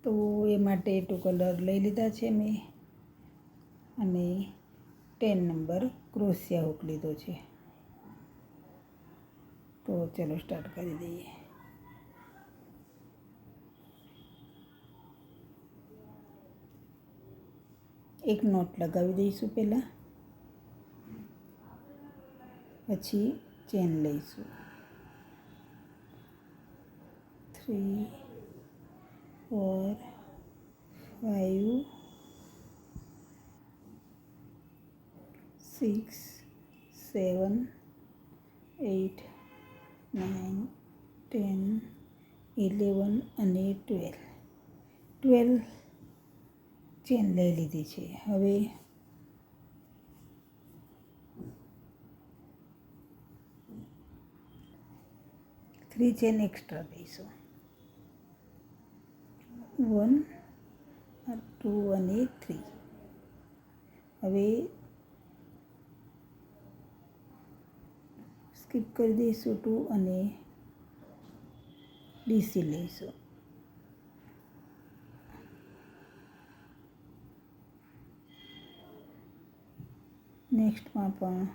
તો એ માટે 2 કલર લઈ લીધા છે મેં અને 10 નંબર ક્રોશિયા હૂક લીધો છે. તો ચલો સ્ટાર્ટ કરી દઈએ. એક નોટ લગાવી દઈશું પહેલાં, પછી ચેન લઈશું 3 4 5 6 7 8 9 10 11 અને 12 ચેન લઈ લીધી છે. હવે 3 ચેન એક્સ્ટ્રા દઈશું, 1 2 અને 3. હવે સ્કીપ કરી દઈશું 2 અને ડીસી લઈશું. નેક્સ્ટમાં પણ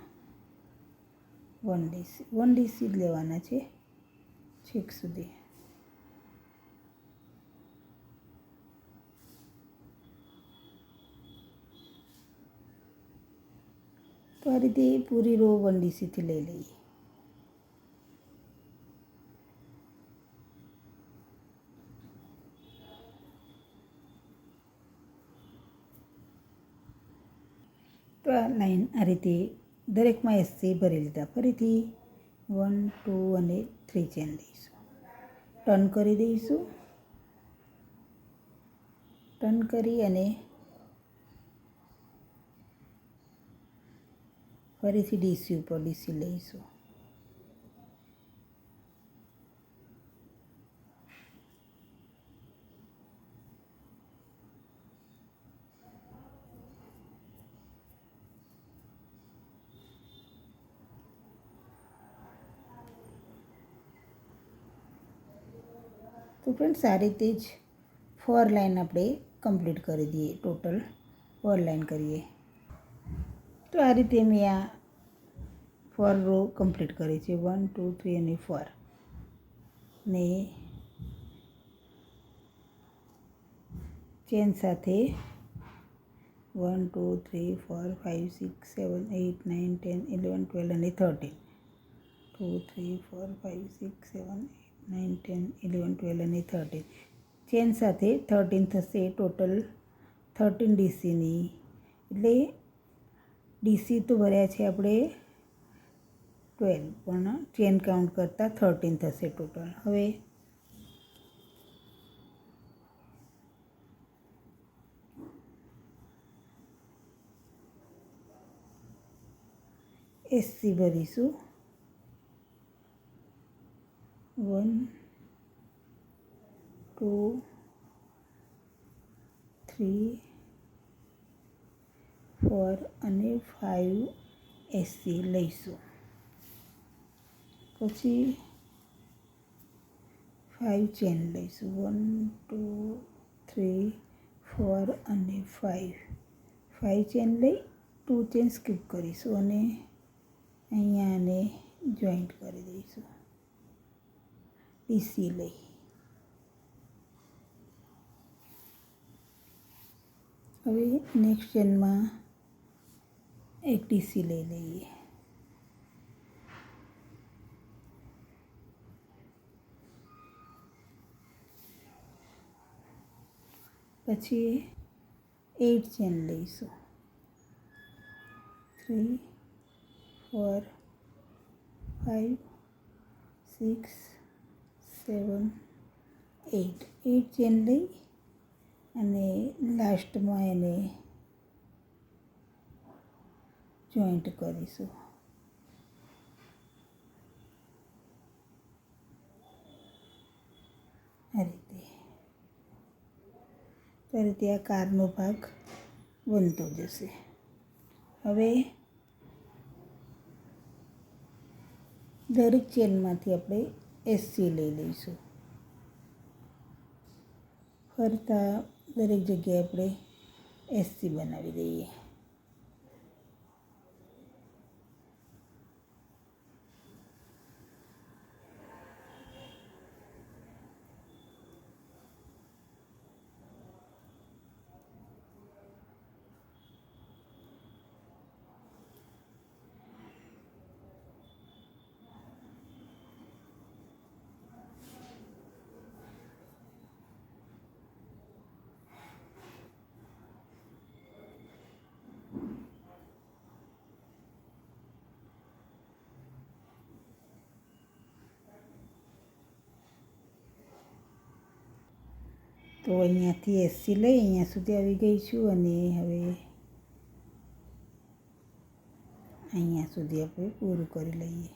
1 ડીસી જ લેવાના છે છેક સુધી. તો આ રીતે પૂરી રો 1 ડીસીથી લઈ લઈએ. તો આ લાઈન આ રીતે દરેકમાં એસસી ભરી લીધા. ફરીથી 1 2 અને 3 ચેન લઈશું, ટર્ન કરી દઈશું. ટર્ન કરી અને ફરીથી ડીસી ઉપર ડીસી લઈશું. તો ફ્રેન્ડ્સ આ રીતે જ 4 લાઈન આપણે કમ્પ્લીટ કરી દઈએ. ટોટલ 4 લાઈન કરીએ. તો આ રીતે મેં આ 4 રો કમ્પ્લીટ કરી છે, 1 2 3 અને 4 ને ચેન સાથે 1 2 3 4 5 6 7 8 9 10 11 12 અને 13. 2 3 4 5 6 7 8 9 10 11 12 અને 13 ચેન સાથે 13 થશે. ટોટલ 13 ડીસીની, એટલે ડીસી તો ભર્યા છે આપણે 12 પણ ચેન કાઉન્ટ કરતાં 13 થશે ટોટલ. હવે એસસી ભરીશું 1 2 3 4 અને 5 એસસી લઈશું. પછી 5 ચેન લઈશું, 1 2 3 4 અને 5 ચેન લઈ 2 ચેન સ્કીપ કરીશું અને અહીંયા આને જોઈન્ટ કરી દઈશું ડીસી લઈ. હવે નેક્સ્ટ ચેનમાં એક ડીસી લઈ લઈએ. પછી 8 ચેન લઈશું, 3 4 5 6 7 8 ચેન લઈ અને લાસ્ટમાં એને જોઈન્ટ કરીશું. આ રીતે આ કારનો ભાગ બનતો જશે. હવે દરેક ચેનમાંથી આપણે એસસી લઈ લઈશું. ફરતા દરેક જગ્યાએ આપણે એસસી બનાવી દઈએ. તો અહીંયાથી એસસી લઈ અહીંયા સુધી આવી ગઈ છું અને હવે અહીંયા સુધી આપણે પૂરું કરી લઈએ.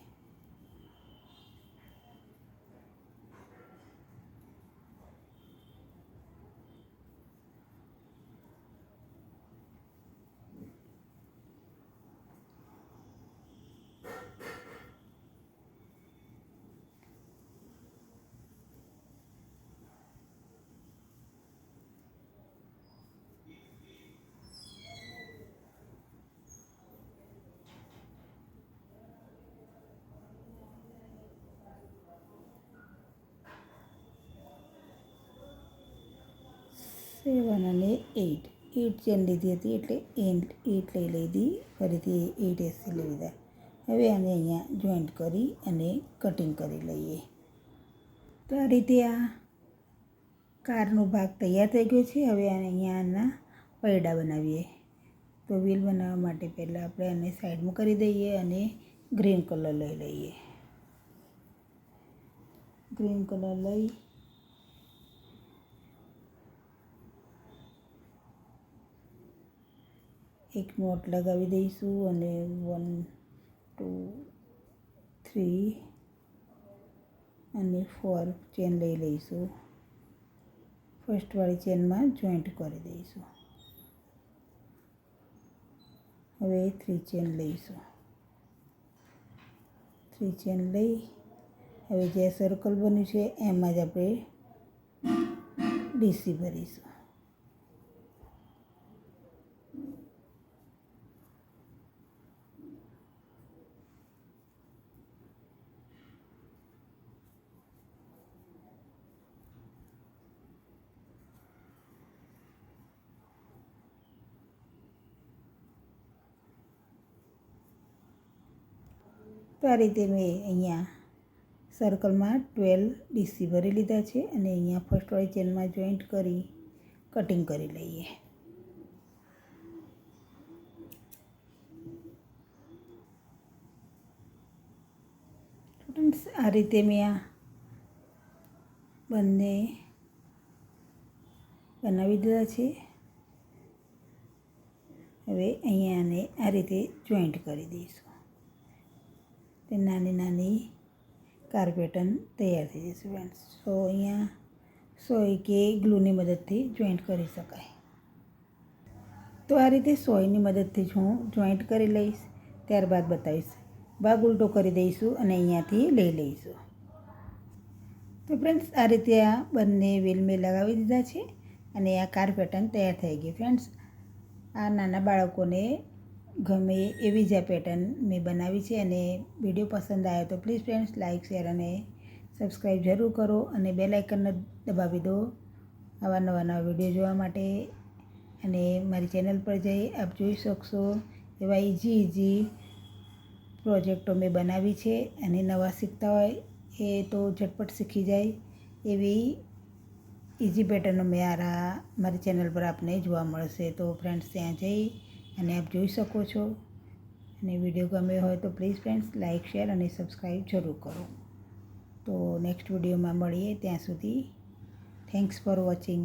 સેવન અને 8 ચેન લીધી હતી એટલે 8 લઈ લીધી, ફરીથી 8 એસસી લઈ લીધા. હવે આને અહીંયા જોઈન્ટ કરી અને કટિંગ કરી લઈએ. તો આ રીતે આ કારનો ભાગ તૈયાર થઈ ગયો છે. હવે અહીંયા આના પૈડા બનાવીએ. તો વ્હીલ બનાવવા માટે પહેલાં આપણે આને સાઈડમાં કરી દઈએ અને ગ્રીન કલર લઈ લઈએ. ગ્રીન કલર લઈ એક નોટ લગાવી દઈશું અને 1 2 3 અને 4 ચેન લઈ લઈશું. ફર્સ્ટવાળી ચેનમાં જોઈન્ટ કરી દઈશું. હવે 3 ચેન લઈશું. 3 ચેન લઈ હવે જે સર્કલ બન્યું છે એમાં જ આપણે ડીસી ભરીશું. તો આ રીતે મેં અહીંયા સર્કલમાં 12 ડીસી ભરી લીધા છે અને અહીંયા ફર્સ્ટવાળી ચેનમાં જોઈન્ટ કરી કટિંગ કરી લઈએ. સ્ટુડન્ટ્સ આ રીતે મેં આ બંને બનાવી દીધા છે. હવે અહીંયા આને આ રીતે જોઈન્ટ કરી દઈશું. તે નાની નાની કાર પેટર્ન તૈયાર થઈ જશે ફ્રેન્ડ્સ. તો અહીંયા સોય કે ગ્લુની મદદથી જોઈન્ટ કરી શકાય. તો આ રીતે સોયની મદદથી જ હું જોઈન્ટ કરી લઈશ, ત્યારબાદ બતાવીશ. ભાગ ઉલટો કરી દઈશું અને અહીંયાથી લઈ લઈશું. તો ફ્રેન્ડ્સ આ રીતે આ બંને વ્હીલ મેં લગાવી દીધા છે અને આ કાર પેટર્ન તૈયાર થઈ ગઈ. ફ્રેન્ડ્સ આ નાના બાળકોને ગમે એવી જ આ પેટર્ન મેં બનાવી છે અને વિડીયો પસંદ આવ્યો તો પ્લીઝ ફ્રેન્ડ્સ લાઇક શેર અને સબસ્ક્રાઈબ જરૂર કરો અને બેલ આઇકનને દબાવી દો આવા નવા વિડીયો જોવા માટે. અને મારી ચેનલ પર જઈ આપ જોઈ શકશો એવા ઇઝી પ્રોજેક્ટો મેં બનાવી છે અને નવા શીખતા હોય એ તો ઝટપટ શીખી જાય એવી ઇઝી પેટર્નો મેં મારી ચેનલ પર આપને જોવા મળશે. તો ફ્રેન્ડ્સ ત્યાં જઈ અને આપ જોઈ શકો છો અને વિડીયો ગમ્યો હોય તો પ્લીઝ ફ્રેન્ડ્સ લાઇક શેર અને સબસ્ક્રાઈબ જરૂર કરો. તો નેક્સ્ટ વિડીયોમાં મળીએ, ત્યાં સુધી થેન્ક્સ ફોર વોચિંગ.